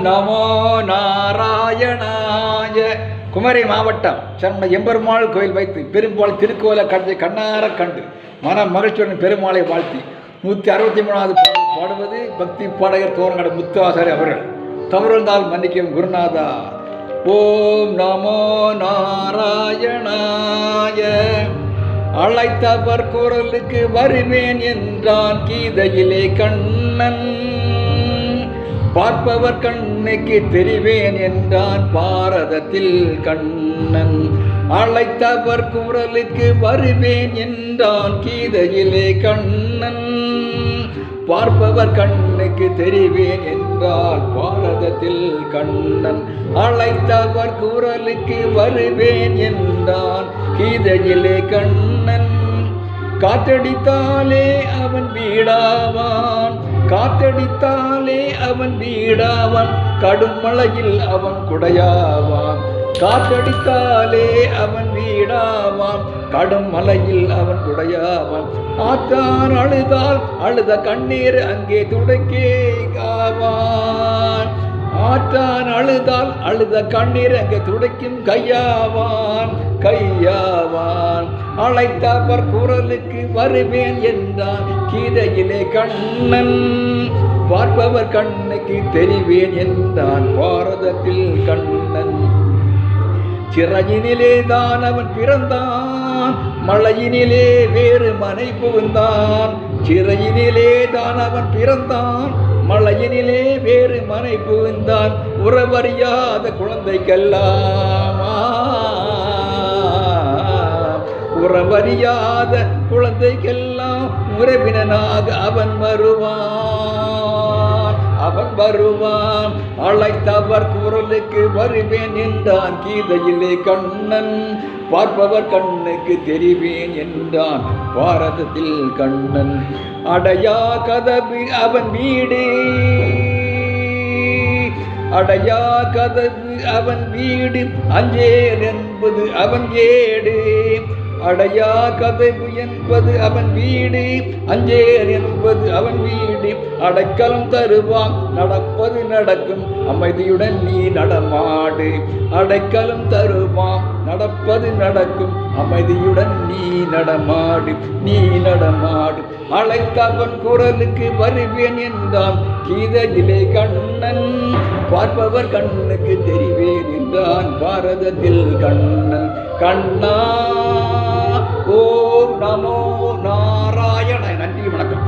நமோ நாராயணாய. குமரி மாவட்டம் சரண எம்பெருமாள் கோயில் வைத்து பெரும்பால் திருக்கோயிலை கண்ணார கண்டு மன மகிழ்ச்சியுடன் பெருமாளை வாழ்த்தி 163வது பாடுவது பக்தி பாடகர் தோரங்கட முத்துஆசாரி அவர்கள். தவறுந்தால் மன்னிக்கும் குருநாதா. ஓம் நமோ நாராயணாய. அழைத்தவர் குரலுக்கு வருவேன் என்றான் கீதையிலே கண்ணன். பார்ப்பவர் கண்ணுக்கு தெரிவேன் என்றான் பாரதத்தில் கண்ணன். அழைத்தவர் குரலுக்கு வருவேன் என்றான் கீதையிலே கண்ணன். பார்ப்பவர் கண்ணுக்கு தெரிவேன் என்றால் பாரதத்தில் கண்ணன். அழைத்தவர் குரலுக்கு வருவேன் என்றான் கீதையிலே கண்ணன். காற்றடித்தாலே அவன் வீடாவான், காற்றடித்தாலே அவன் வீடாவான், கடும் மழையில் அவன் குடையாவான். காற்றடித்தாலே அவன் வீடாவான், கடும் மலையில் அவன் குடையாவான். ஆத்தான் அழுதால் அழுத கண்ணீர் அங்கே துடைக்கே காவான். ஆற்றான் அழுதால் அழுத கண்ணீர் அங்கே துடைக்கும் கையாவான் கையாவான். அழைத்தவர் குரலுக்கு வருவேன் என்றான் கீதையிலே கண்ணன். பார்ப்பவர் கண்ணுக்கு தெரிவேன் என்றான் பாரதத்தில் கண்ணன். சிறையினிலே தான் அவன் பிறந்தான், மழையினிலே வேறு மனை புகுந்தான். சிறையினிலே தான் அவன் பிறந்தான், மழையினிலே வேறு மனை புகுந்தான். உறவறியாத குழந்தைக்கெல்லாம், உறவறியாத குழந்தைக்கெல்லாம் உறவினனாக அவன் வருவான், அவன் வருவான். அழைத்தவர் குரலுக்கு வருவேன் என்றான் கீதையிலே கண்ணன். பார்ப்பவர் கண்ணுக்கு தெரிவேன் என்றான் பாரதத்தில் கண்ணன். அடையா கதவு அவன் வீடு, அடையா கதவு அவன் வீடு, அஞ்சேல் என்பது அவன் ஏடு. அடையா கதவு என்பது அவன் வீடு, அஞ்சேல் என்பது அவன் வீடு. அடைக்கலம் தருவான், நடப்பது நடக்கும், அமைதியுடன் நீ நடமாடு. அடைக்கலம் தருவான், நடப்பது நடக்கும், அமைதியுடன் நீ நடமாடு, நீ நடமாடு. அழைத்தவன் குரலுக்கு வருவேன் என்றான் கீதையிலே கண்ணன். பார்ப்பவர் கண்ணுக்கு தெரிவேன் என்றான் பாரதத்தில் கண்ணன். கண்ணா ஓம் நமோ நாராயண. நன்றி, வணக்கம்.